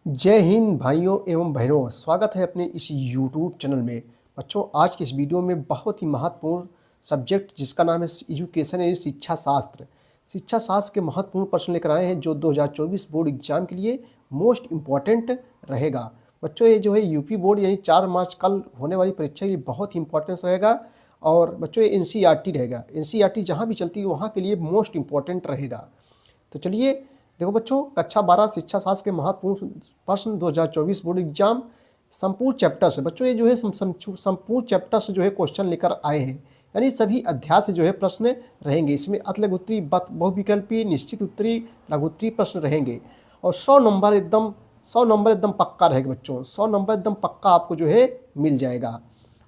जय हिंद भाइयों एवं बहनों, स्वागत है अपने इस यूट्यूब चैनल में। बच्चों, आज के इस वीडियो में बहुत ही महत्वपूर्ण सब्जेक्ट जिसका नाम है एजुकेशन यानी शिक्षा शास्त्र। शिक्षा शास्त्र के महत्वपूर्ण प्रश्न लेकर आए हैं जो 2024 बोर्ड एग्जाम के लिए मोस्ट इम्पॉर्टेंट रहेगा। बच्चों, ये जो है यूपी बोर्ड यानी 4 मार्च कल होने वाली परीक्षा के लिए बहुत ही इंपॉर्टेंस रहेगा। और बच्चों, ये NCERT रहेगा। NCERT जहाँ भी चलती है वहाँ के लिए मोस्ट इम्पॉर्टेंट रहेगा। तो चलिए देखो बच्चों, कक्षा 12 शिक्षा शास्त्र के महत्वपूर्ण प्रश्न 2024 बोर्ड एग्जाम संपूर्ण चैप्टर से। बच्चों, ये जो है संपूर्ण चैप्टर से जो है क्वेश्चन लेकर आए हैं, यानी सभी अध्याय से जो है प्रश्न रहेंगे। इसमें अति लघु उत्तरी, बहुविकल्पी, निश्चित उत्तरी, लघु उत्तरी प्रश्न रहेंगे। और 100 नंबर एकदम पक्का रहेगा बच्चों। 100 नंबर एकदम पक्का आपको जो है मिल जाएगा।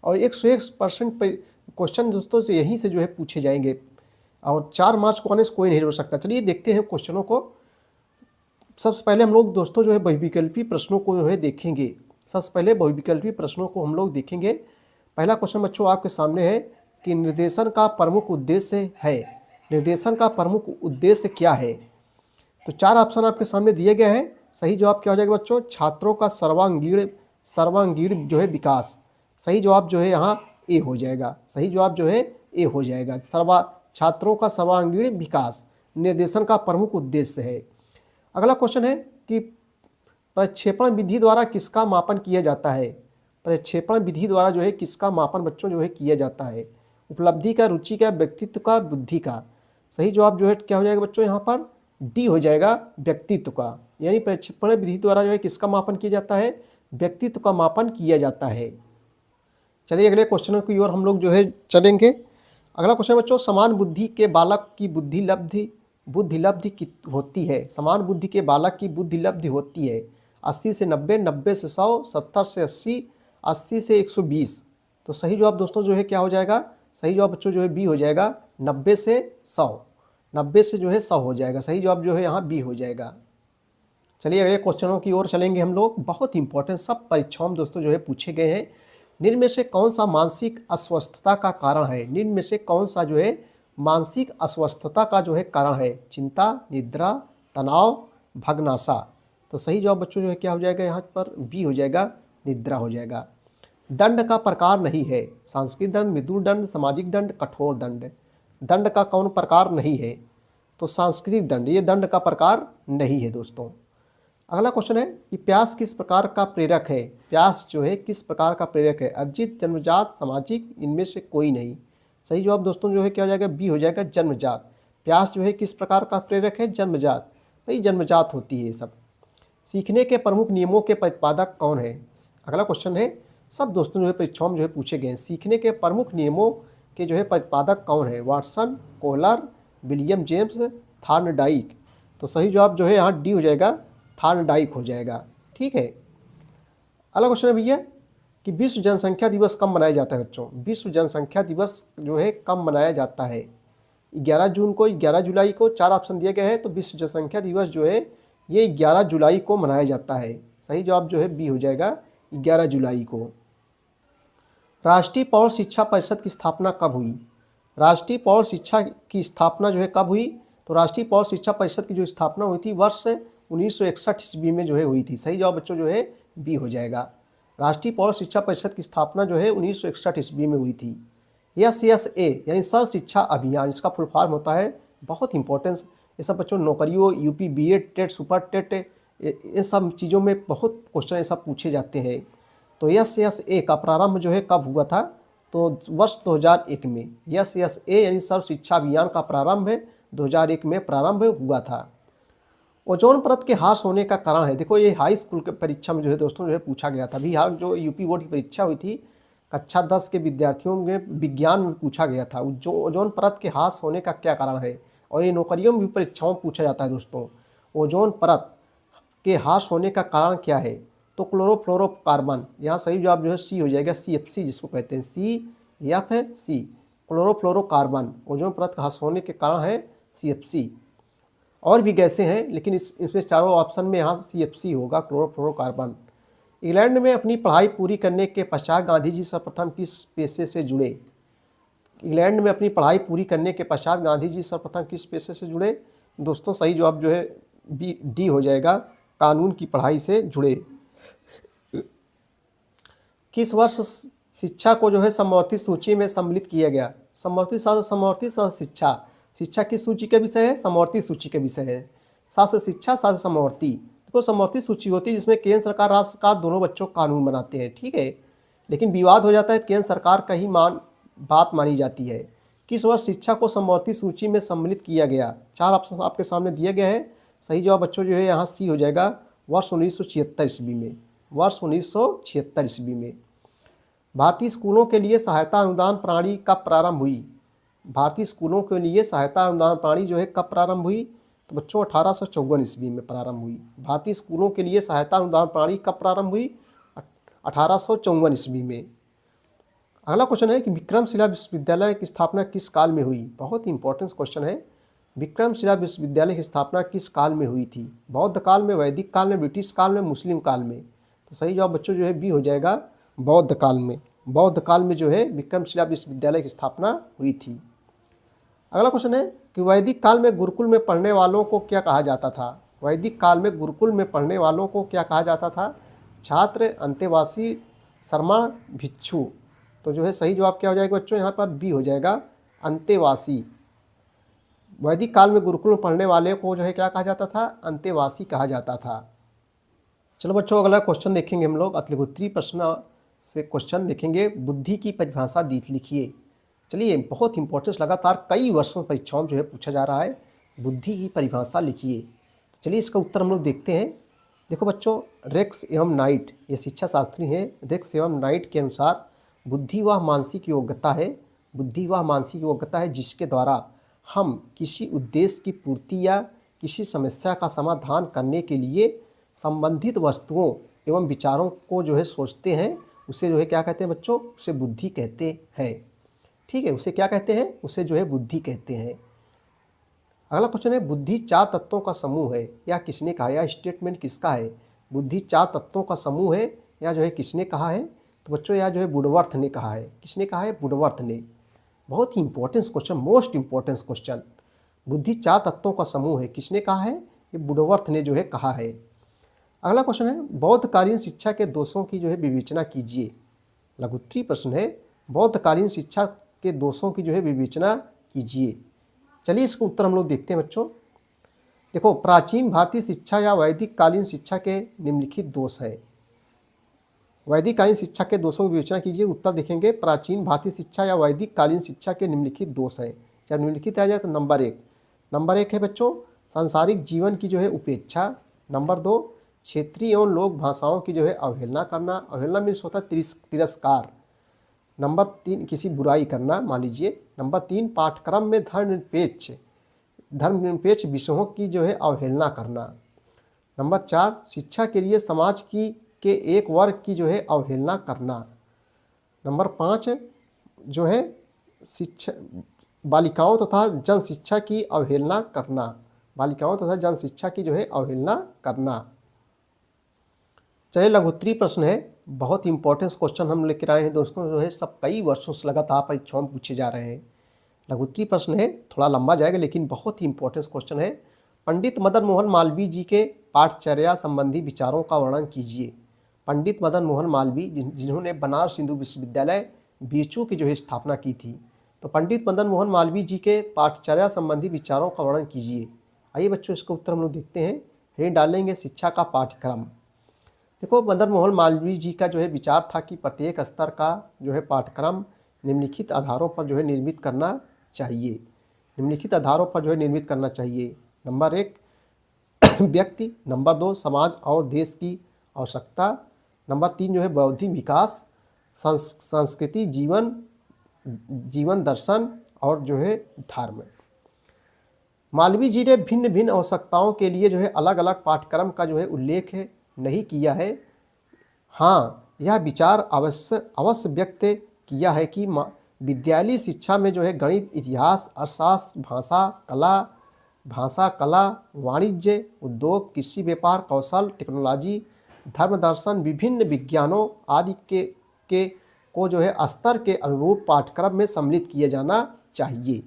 और 101% क्वेश्चन दोस्तों से यहीं से जो है पूछे जाएंगे। और 4 मार्च को आने से कोई नहीं रोक सकता। चलिए देखते हैं क्वेश्चनों को। सबसे पहले हम लोग दोस्तों जो है बहुविकल्पी प्रश्नों को जो है देखेंगे। सबसे पहले बहुविकल्पी प्रश्नों को हम लोग देखेंगे। पहला क्वेश्चन बच्चों आपके सामने है कि निर्देशन का प्रमुख उद्देश्य है। निर्देशन का प्रमुख उद्देश्य क्या है? तो 4 ऑप्शन आपके सामने दिए गए हैं। सही जवाब क्या हो जाएगा बच्चों? छात्रों का सर्वांगीण जो है विकास। सही जवाब जो है यहाँ ए हो जाएगा। सही जवाब जो है ए हो जाएगा। छात्रों का सर्वांगीण विकास निर्देशन का प्रमुख उद्देश्य है। अगला क्वेश्चन है कि प्रक्षेपण विधि द्वारा किसका मापन किया जाता है? प्रक्षेपण विधि द्वारा जो है किसका मापन बच्चों जो है किया जाता है? उपलब्धि का, रुचि का, व्यक्तित्व का, बुद्धि का। सही जवाब जो है क्या हो जाएगा बच्चों? यहाँ पर डी हो जाएगा, व्यक्तित्व का। यानी प्रक्षेपण विधि द्वारा जो है किसका मापन किया जाता है? व्यक्तित्व का मापन किया जाता है। चलिए अगले क्वेश्चनों की ओर हम लोग जो है चलेंगे। अगला क्वेश्चन बच्चों, समान बुद्धि के बालक की बुद्धि लब्धि होती है। समान बुद्धि के बालक की बुद्धि लब्धि होती है 80 से 90, 90 से 100, 70 से 80, 80 से 120। तो सही जवाब दोस्तों जो है क्या हो जाएगा? सही जवाब बच्चों जो है बी हो जाएगा, 90 से 100। 90 से जो है 100 हो जाएगा। सही जवाब जो है यहाँ बी हो जाएगा। चलिए अगले क्वेश्चनों की ओर चलेंगे हम लोग। बहुत इंपॉर्टेंट, सब परीक्षाओं में दोस्तों जो है पूछे गए हैं। निम्न में से कौन सा मानसिक अस्वस्थता का कारण है? निम्न में से कौन सा जो है मानसिक अस्वस्थता का जो है कारण है? चिंता, निद्रा, तनाव, भग्नाशा। तो सही जवाब बच्चों जो है क्या हो जाएगा? यहाँ पर बी हो जाएगा, निद्रा हो जाएगा। दंड का प्रकार नहीं है। सांस्कृतिक दंड, मृदु दंड, सामाजिक दंड, कठोर दंड। दंड का कौन प्रकार नहीं है? तो सांस्कृतिक दंड, ये दंड का प्रकार नहीं है दोस्तों। अगला क्वेश्चन है कि प्यास किस प्रकार का प्रेरक है? प्यास जो है किस प्रकार का प्रेरक है? अर्जित, जन्मजात, सामाजिक, इनमें से कोई नहीं। सही जवाब दोस्तों जो है क्या हो जाएगा? बी हो जाएगा, जन्मजात। प्यास जो है किस प्रकार का प्रेरक है? जन्मजात। भाई जन्मजात होती है ये सब। सीखने के प्रमुख नियमों के प्रतिपादक कौन है? अगला क्वेश्चन है, सब दोस्तों जो है परीक्षाओं में जो है पूछे गए हैं। सीखने के प्रमुख नियमों के जो है प्रतिपादक कौन है? Watson, Kohler, William James, Thorndike. तो सही जवाब जो है यहाँ डी हो जाएगा, थॉर्नडाइक हो जाएगा। ठीक है। अगला क्वेश्चन है भैया कि विश्व जनसंख्या दिवस कब मनाया जाता है बच्चों? विश्व जनसंख्या दिवस जो है कब मनाया जाता है? 11 जून को, 11 जुलाई को। 4 ऑप्शन दिए गए हैं। तो विश्व जनसंख्या दिवस जो है ये 11 जुलाई को मनाया जाता है। सही जवाब जो है बी हो जाएगा, 11 जुलाई को। राष्ट्रीय प्रौढ़ शिक्षा परिषद की स्थापना कब हुई? राष्ट्रीय प्रौढ़ शिक्षा की स्थापना जो है कब हुई? तो राष्ट्रीय प्रौढ़ शिक्षा परिषद की जो स्थापना हुई थी वर्ष 1961 ईस्वी में जो है हुई थी। सही जवाब बच्चों जो है बी हो जाएगा। राष्ट्रीय प्रौढ़ शिक्षा परिषद की स्थापना जो है 1961 ईस्वी में हुई थी। SSA यानी सर्व शिक्षा अभियान, इसका फुल फॉर्म होता है। बहुत इंपॉर्टेंस ये सब बच्चों, नौकरियों, UP BEd, TET, super TET, ये सब चीज़ों में बहुत क्वेश्चन ऐसा पूछे जाते हैं। तो SSA का प्रारंभ जो है कब हुआ था? तो वर्ष 2001 में। SSA यानी सर्व शिक्षा अभियान का प्रारंभ 2001 में प्रारंभ हुआ था। ओजोन परत के ह्रास होने का कारण है। देखो ये हाई स्कूल के परीक्षा में जो है दोस्तों जो है पूछा गया था। अभी हाल जो यूपी बोर्ड की परीक्षा हुई थी, कक्षा 10 के विद्यार्थियों में विज्ञान में पूछा गया था, जो ओजोन परत के ह्रास होने का क्या कारण है। और ये नौकरियों में भी परीक्षाओं में पूछा जाता है दोस्तों। ओजोन परत के ह्रास होने का कारण क्या है? तो क्लोरोफ्लोरोकार्बन। यहाँ सही जवाब जो है सी हो जाएगा, CFC जिसको कहते हैं, CFC, क्लोरोफ्लोरोकार्बन। ओजोन परत का ह्रास होने के कारण है CFC। और भी गैसें हैं लेकिन इसमें चारों ऑप्शन में यहाँ CFC होगा, क्लोरोफ्लोरोकार्बन। इंग्लैंड में अपनी पढ़ाई पूरी करने के पश्चात गांधी जी सर्वप्रथम किस पेशे से जुड़े? इंग्लैंड में अपनी पढ़ाई पूरी करने के पश्चात गांधी जी सर्वप्रथम किस पेशे से जुड़े? दोस्तों सही जवाब जो है डी हो जाएगा, कानून की पढ़ाई से जुड़े। किस वर्ष शिक्षा को जो है समवर्ती सूची में सम्मिलित किया गया? समवर्ती शास्त्र शिक्षा, शिक्षा किस सूची का विषय है? समवर्ती सूची का विषय है। शास्त्र शिक्षा, शास्त्र समवर्ती। देखो समवर्ती सूची होती है जिसमें केंद्र सरकार राज्य सरकार दोनों बच्चों कानून बनाते हैं, ठीक है। लेकिन विवाद हो जाता है, केंद्र सरकार का ही बात मानी जाती है। किस वर्ष शिक्षा को समवर्ती सूची में सम्मिलित किया गया? 4 ऑप्शन आपके सामने दिए गए हैं। सही जवाब बच्चों जो है यहाँ सी हो जाएगा, वर्ष 1976 ईस्वी में। वर्ष 1976 ईस्वी में। भारतीय स्कूलों के लिए सहायता अनुदान प्रणाली कब प्रारंभ हुई? भारतीय स्कूलों के लिए सहायता अनुदान प्रणाली जो है कब प्रारंभ हुई? तो बच्चों 1854 ईस्वी में प्रारंभ हुई। भारतीय स्कूलों के लिए सहायता अनुदान प्रणाली कब प्रारंभ हुई? 1854 ईस्वी में। अगला क्वेश्चन है कि विक्रमशिला विश्वविद्यालय की स्थापना किस काल में हुई? बहुत ही इंपॉर्टेंट क्वेश्चन है। विक्रमशिला विश्वविद्यालय की स्थापना किस काल में हुई थी? बौद्ध काल में, वैदिक काल में, ब्रिटिश काल में, मुस्लिम काल में? तो सही जवाब बच्चों जो है बी हो जाएगा, बौद्ध काल में। बौद्ध काल में जो है विक्रमशिला विश्वविद्यालय की स्थापना हुई थी। अगला क्वेश्चन है कि वैदिक काल में गुरुकुल में पढ़ने वालों को क्या कहा जाता था? वैदिक काल में गुरुकुल में पढ़ने वालों को क्या कहा जाता था? छात्र, अंतेवासी, श्रमण, भिक्षु। तो जो है सही जवाब क्या हो जाएगा बच्चों? यहाँ पर बी हो जाएगा, अंतेवासी। वैदिक काल में गुरुकुल में पढ़ने वाले को जो है क्या कहा जाता था? अंतेवासी कहा जाता था। चलो बच्चों अगला क्वेश्चन देखेंगे हम लोग। अतिगोत्री प्रश्न से क्वेश्चन देखेंगे। बुद्धि की परिभाषा लिखिए। चलिए, बहुत इंपॉर्टेंस लगातार कई वर्षों परीक्षाओं में जो है पूछा जा रहा है, बुद्धि की परिभाषा लिखिए। चलिए इसका उत्तर हम लोग देखते हैं। देखो बच्चों, रेक्स एवं नाइट, ये शिक्षा शास्त्री हैं, रेक्स एवं नाइट के अनुसार बुद्धि वह मानसिक योग्यता है, बुद्धि वह मानसिक योग्यता है जिसके द्वारा हम किसी उद्देश्य की पूर्ति या किसी समस्या का समाधान करने के लिए संबंधित वस्तुओं एवं विचारों को जो है सोचते हैं। उसे जो है क्या कहते हैं बच्चों? उसे बुद्धि कहते हैं, ठीक है। उसे क्या कहते हैं? उसे जो है बुद्धि कहते हैं। अगला क्वेश्चन है, बुद्धि 4 तत्वों का समूह है, या किसने कहा? या स्टेटमेंट किसका है? बुद्धि 4 तत्वों का समूह है, या जो है किसने कहा है? तो बच्चों यह जो है वुडवर्थ ने कहा है। किसने कहा है? वुडवर्थ ने। बहुत ही important question, most important question. बुद्धि 4 तत्वों का समूह है, किसने कहा है? ये वुडवर्थ ने जो है कहा है। अगला क्वेश्चन है, बौद्धकालीन शिक्षा के दोषों की जो है विवेचना कीजिए। लघुत्तरीय प्रश्न है, बौद्धकालीन शिक्षा के दोषों की जो है विवेचना कीजिए। चलिए इसका उत्तर हम लोग देखते हैं बच्चों। देखो, प्राचीन भारतीय शिक्षा या वैदिक कालीन शिक्षा के निम्नलिखित दोष है। वैदिक कालीन शिक्षा के दोषों की विवेचना कीजिए। उत्तर देखेंगे, प्राचीन भारतीय शिक्षा या वैदिक कालीन शिक्षा के निम्नलिखित दोष है। जब निम्नलिखित आ जाए तो नंबर एक है बच्चों, सांसारिक जीवन की जो है उपेक्षा। नंबर 2, क्षेत्रीय एवं लोक भाषाओं की जो है अवहेलना करना। अवहेलना मीन्स होता है तिरस्कार। नंबर 3, किसी बुराई करना, मान लीजिए। नंबर 3, पाठ्यक्रम में धर्मनिरपेक्ष विषयों की जो है अवहेलना करना। नंबर 4, शिक्षा के लिए समाज के एक वर्ग की जो है अवहेलना करना। नंबर 5 जो है शिक्षा बालिकाओं तथा जन शिक्षा की अवहेलना करना। बालिकाओं तथा जन शिक्षा की जो है अवहेलना करना। चलिए लघुत्तरीय प्रश्न है, बहुत इंपॉर्टेंट क्वेश्चन हम लेकर आए हैं दोस्तों, जो है सब कई वर्षों से लगातार परीक्षाओं में पूछे जा रहे हैं। लघुत्तरीय प्रश्न है, थोड़ा लंबा जाएगा लेकिन बहुत ही इंपॉर्टेंट क्वेश्चन है। पंडित मदन मोहन मालवीय जी के पाठचर्या संबंधी विचारों का वर्णन कीजिए। पंडित मदन मोहन मालवीय जिन्होंने बनारस हिंदू विश्वविद्यालय बीएचयू की जो है स्थापना की थी, तो पंडित मदन मोहन मालवीय जी के पाठचर्या संबंधी विचारों का वर्णन कीजिए। आइए बच्चों इसका उत्तर हम लोग देखते हैं। ये डालेंगे शिक्षा का पाठ्यक्रम। देखो, मदन मोहन मालवीय जी का जो है विचार था कि प्रत्येक स्तर का जो है पाठ्यक्रम निम्नलिखित आधारों पर जो है निर्मित करना चाहिए। निम्नलिखित आधारों पर जो है निर्मित करना चाहिए। नंबर 1, व्यक्ति। नंबर 2, समाज और देश की आवश्यकता। नंबर 3 जो है बौद्धिक विकास, संस्कृति, जीवन दर्शन और जो है धर्म। मालवीय जी ने भिन्न भिन्न आवश्यकताओं के लिए जो है अलग अलग पाठ्यक्रम का जो है उल्लेख नहीं किया है। हाँ, यह विचार अवश्य व्यक्त किया है कि विद्यालयी शिक्षा में जो है गणित, इतिहास, अर्थशास्त्र, भाषा कला, वाणिज्य, उद्योग, कृषि, व्यापार, कौशल, टेक्नोलॉजी, धर्म दर्शन, विभिन्न विज्ञानों आदि के को जो है स्तर के अनुरूप पाठ्यक्रम में सम्मिलित किया जाना चाहिए।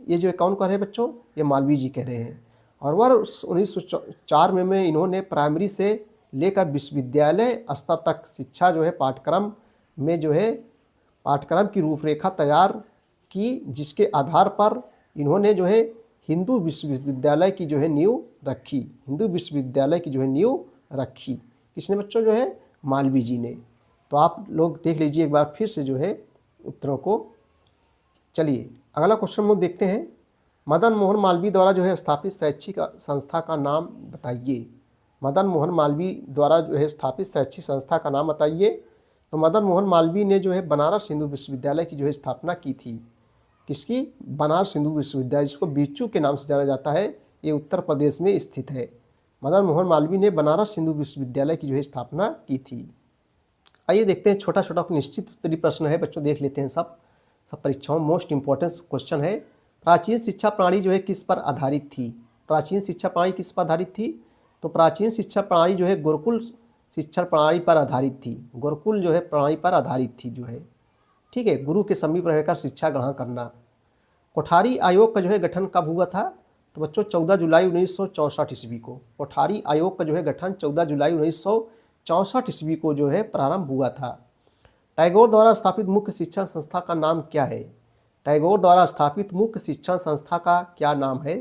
ये जो है कौन कह रहे हैं बच्चों? ये मालवीय जी कह रहे हैं। और वर्ष 1904 में इन्होंने प्राइमरी से लेकर विश्वविद्यालय स्तर तक शिक्षा जो है पाठ्यक्रम में जो है पाठ्यक्रम की रूपरेखा तैयार की, जिसके आधार पर इन्होंने जो है हिंदू विश्वविद्यालय की जो है नींव रखी। हिंदू विश्वविद्यालय की जो है नींव रखी किसने बच्चों? जो है मालवीय जी ने। तो आप लोग देख लीजिए एक बार फिर से जो है उत्तरों को। चलिए अगला क्वेश्चन हम लोग देखते हैं। मदन मोहन मालवीय द्वारा जो है स्थापित शैक्षिक संस्था का नाम बताइए। मदन मोहन मालवीय द्वारा जो है स्थापित शैक्षिक संस्था का नाम बताइए। तो मदन मोहन मालवीय ने जो है बनारस हिंदू विश्वविद्यालय की जो है स्थापना की थी। किसकी? बनारस हिंदू विश्वविद्यालय, जिसको बीचू के नाम से जाना जाता है। ये उत्तर प्रदेश में स्थित है। मदन मोहन मालवीय ने बनारस हिंदू विश्वविद्यालय की जो है स्थापना की थी। आइए देखते हैं, छोटा छोटा निश्चित उत्तरीय प्रश्न है बच्चों, देख लेते हैं। सब परीक्षाओं मोस्ट इंपॉर्टेंट क्वेश्चन है। प्राचीन शिक्षा प्रणाली जो है किस पर आधारित थी? प्राचीन शिक्षा प्रणाली किस पर आधारित थी? तो प्राचीन शिक्षा प्रणाली जो है गुरुकुल शिक्षा प्रणाली पर आधारित थी। गुरुकुल जो है प्रणाली पर आधारित थी जो है, ठीक है। गुरु के समीप रहकर शिक्षा ग्रहण करना। कोठारी आयोग का जो है गठन कब हुआ था? तो बच्चों 14 जुलाई 1964 ईस्वी को। कोठारी आयोग का जो है गठन 14 जुलाई 1964 ईस्वी को जो है प्रारंभ हुआ था। टैगोर द्वारा स्थापित मुख्य शिक्षण संस्था का नाम क्या है? टैगोर द्वारा स्थापित मुख्य शिक्षण संस्था का क्या नाम है?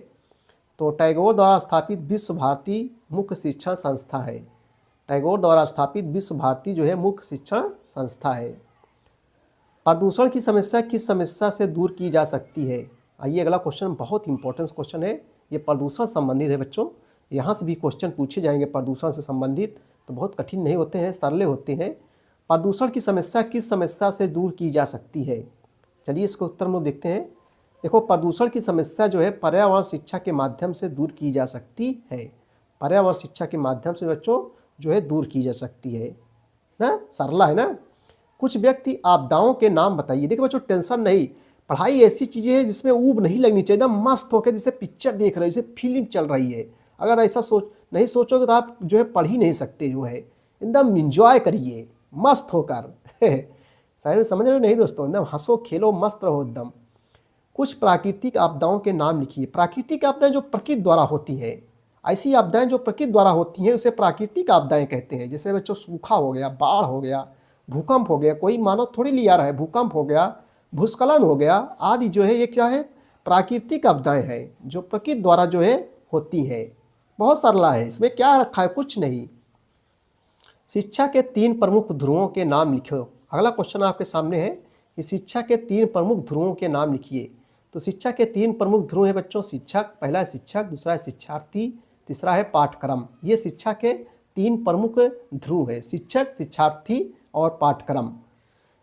तो टैगोर द्वारा स्थापित विश्व भारती मुख्य शिक्षण संस्था है। टैगोर द्वारा स्थापित विश्व भारती जो है मुख्य शिक्षण संस्था है। प्रदूषण की समस्या किस समस्या से दूर की जा सकती है? आइए अगला क्वेश्चन बहुत इंपॉर्टेंट क्वेश्चन है। ये प्रदूषण संबंधित है बच्चों। यहाँ से भी क्वेश्चन पूछे जाएंगे प्रदूषण से संबंधित, तो बहुत कठिन नहीं होते हैं, सरले होते हैं। प्रदूषण की समस्या किस समस्या से दूर की जा सकती है? चलिए इसका उत्तर हम लोग देखते हैं। देखो, प्रदूषण की समस्या जो है पर्यावरण शिक्षा के माध्यम से दूर की जा सकती है। पर्यावरण शिक्षा के माध्यम से बच्चों जो है दूर की जा सकती है ना। सरला है ना। कुछ व्यक्ति आपदाओं के नाम बताइए। देखिए बच्चों, टेंशन नहीं, पढ़ाई ऐसी चीज़ें हैं जिसमें ऊब नहीं लगनी चाहिए। एकदम मस्त होकर जैसे पिक्चर देख रहे हो, जैसे फिल्म चल रही है। अगर ऐसा नहीं सोचोगे तो आप जो है पढ़ ही नहीं सकते जो है। एकदम इंजॉय करिए मस्त होकर सही में, समझ रहे हो नहीं दोस्तों? एकदम हंसो खेलो मस्त रहो एकदम। कुछ प्राकृतिक आपदाओं के नाम लिखिए। प्राकृतिक आपदाएं जो प्रकृति द्वारा होती हैं, ऐसी आपदाएं जो प्रकृति द्वारा होती हैं उसे प्राकृतिक आपदाएं कहते हैं। जैसे बच्चों सूखा हो गया, बाढ़ हो गया, भूकंप हो गया, कोई मानव थोड़ी लिया रहा है, भूकंप हो गया, भूस्खलन हो गया आदि जो है ये क्या है? प्राकृतिक आपदाएं हैं जो प्रकृति द्वारा जो है होती है। बहुत सरला है, इसमें क्या रखा है? कुछ नहीं। शिक्षा के 3 प्रमुख ध्रुवों के नाम लिखो। अगला क्वेश्चन आपके सामने है कि शिक्षा के 3 प्रमुख ध्रुवों के नाम लिखिए। तो शिक्षा के 3 प्रमुख ध्रुव है बच्चों। शिक्षक, पहला है शिक्षक, दूसरा है शिक्षार्थी, तीसरा है पाठ्यक्रम। ये शिक्षा के 3 प्रमुख ध्रुव है, शिक्षक, शिक्षार्थी और पाठ्यक्रम।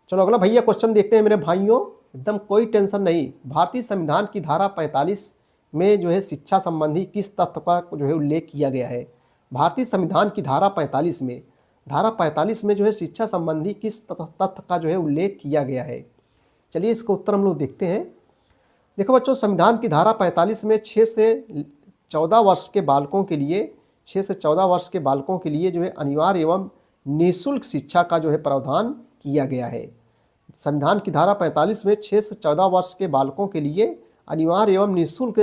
चलो अगला भैया क्वेश्चन देखते हैं मेरे भाइयों, एकदम कोई टेंशन नहीं। भारतीय संविधान की धारा 45 में जो है शिक्षा संबंधी किस तथ्य का जो है उल्लेख किया गया है? भारतीय संविधान की धारा 45 में, धारा 45 में जो है शिक्षा संबंधी किस तथ्य का जो है उल्लेख किया गया है? चलिए इसका उत्तर हम लोग देखते हैं। देखो बच्चों, संविधान की धारा 45 में 6 से 14 वर्ष के बालकों के लिए, 6 से 14 वर्ष के बालकों के लिए जो है अनिवार्य एवं निःशुल्क शिक्षा का जो है प्रावधान किया गया है। संविधान की धारा 45 में 6 से 14 वर्ष के बालकों के लिए अनिवार्य एवं निःशुल्क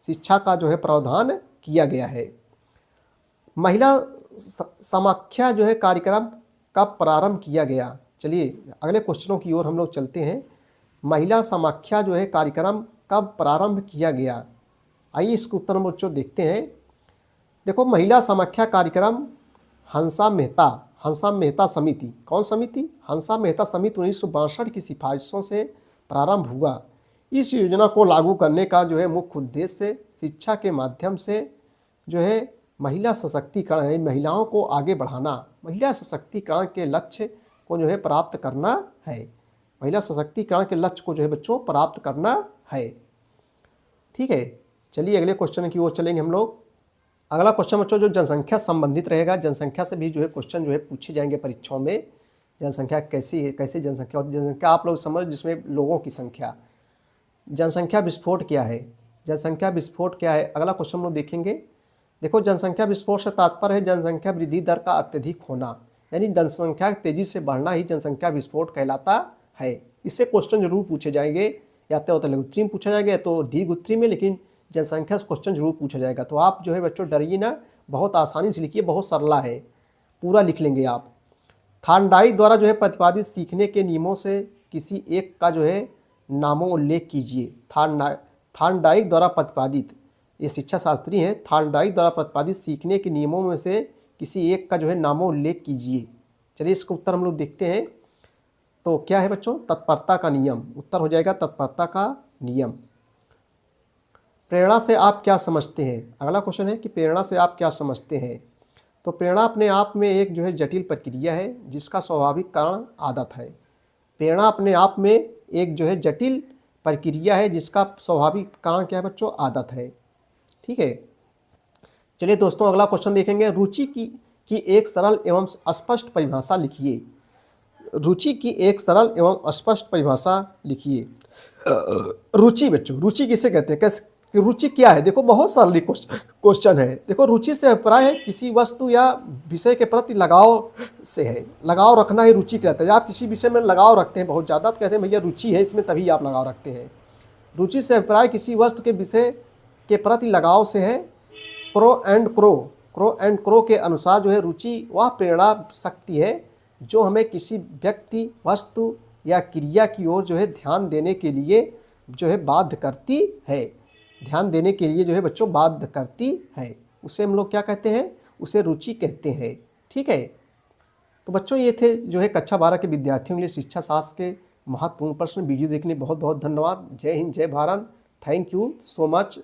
शिक्षा का जो है प्रावधान किया गया है। महिला समाख्या जो है कार्यक्रम कब प्रारंभ किया गया? चलिए अगले क्वेश्चनों की ओर हम लोग चलते हैं। महिला समाख्या जो है कार्यक्रम कब प्रारंभ किया गया? आइए इसके उत्तर हम बच्चों देखते हैं। देखो, महिला समाख्या कार्यक्रम हंसा मेहता समिति, कौन समिति? हंसा मेहता समिति 1962 की सिफारिशों से प्रारंभ हुआ। इस योजना को लागू करने का जो है मुख्य उद्देश्य शिक्षा के माध्यम से जो है महिला सशक्तिकरण है, महिलाओं को आगे बढ़ाना, महिला सशक्तिकरण के लक्ष्य को जो है प्राप्त करना है। महिला सशक्तिकरण के लक्ष्य को जो है बच्चों प्राप्त करना है। ठीक है, चलिए अगले क्वेश्चन की ओर चलेंगे हम लोग। अगला क्वेश्चन बच्चों जो जनसंख्या संबंधित रहेगा। जनसंख्या से भी जो है क्वेश्चन जो है पूछे जाएंगे परीक्षाओं में। जनसंख्या कैसी है, कैसे जनसंख्या होती है? जनसंख्या आप लोग समझ, जिसमें लोगों की संख्या। जनसंख्या विस्फोट क्या है? जनसंख्या विस्फोट क्या है? अगला क्वेश्चन हम लोग देखेंगे। देखो, जनसंख्या विस्फोट से तात्पर्य है जनसंख्या वृद्धि दर का अत्यधिक होना, यानी जनसंख्या तेजी से बढ़ना ही जनसंख्या विस्फोट कहलाता है। इससे क्वेश्चन जरूर पूछे जाएंगे, या तो उत्तरी में पूछा जाएगा या तो दीर्घ उत्तरी में, लेकिन जनसंख्या से क्वेश्चन जरूर पूछा जाएगा। तो आप जो है बच्चों डरिए ना, बहुत आसानी से लिखिए, बहुत सरला है, पूरा लिख लेंगे आप। थार्नडाइक द्वारा जो है प्रतिपादित सीखने के नियमों से किसी एक का जो है नामों उल्लेख कीजिए। थार्नडाइक द्वारा प्रतिपादित, ये शिक्षा शास्त्री हैं, थार्नडाइक द्वारा प्रतिपादित सीखने के नियमों में से किसी एक का जो है नामों उल्लेख कीजिए। चलिए इसका उत्तर हम लोग देखते हैं। तो क्या है बच्चों? तत्परता का नियम। उत्तर हो जाएगा तत्परता का नियम। प्रेरणा से आप क्या समझते हैं? अगला क्वेश्चन है कि प्रेरणा से आप क्या समझते हैं? तो प्रेरणा अपने आप में एक जो है जटिल प्रक्रिया है जिसका स्वाभाविक कारण आदत है। प्रेरणा अपने आप में एक जो है जटिल प्रक्रिया है जिसका स्वाभाविक कारण क्या है बच्चों? आदत है। ठीक है, चलिए दोस्तों अगला क्वेश्चन देखेंगे। रुचि की एक सरल एवं स्पष्ट परिभाषा लिखिए। रुचि की एक सरल एवं स्पष्ट परिभाषा लिखिए। रुचि बच्चों, रुचि किसे कहते हैं? कैसे, रुचि क्या है? देखो बहुत सरल क्वेश्चन है। देखो रुचि से अभिप्राय है किसी वस्तु या विषय के प्रति लगाव से है। लगाव रखना ही रुचि कहते हैं। आप किसी विषय में लगाव रखते हैं बहुत ज़्यादा, तो कहते हैं भैया रुचि है इसमें, तभी आप लगाव रखते हैं। रुचि से अभिप्राय किसी वस्तु के विषय के प्रति लगाव से है। क्रो एंड क्रो के अनुसार जो है रुचि वह प्रेरणा शक्ति है जो हमें किसी व्यक्ति, वस्तु या क्रिया की ओर जो है ध्यान देने के लिए जो है बाध्य करती है। ध्यान देने के लिए जो है बच्चों बाध्य करती है, उसे हम लोग क्या कहते हैं? उसे रुचि कहते हैं। ठीक है, तो बच्चों ये थे जो है कक्षा 12 के विद्यार्थियों के लिए शिक्षा शास्त्र के महत्वपूर्ण प्रश्न। वीडियो देखने बहुत बहुत धन्यवाद। जय हिंद, जय Bharat, thank you so much.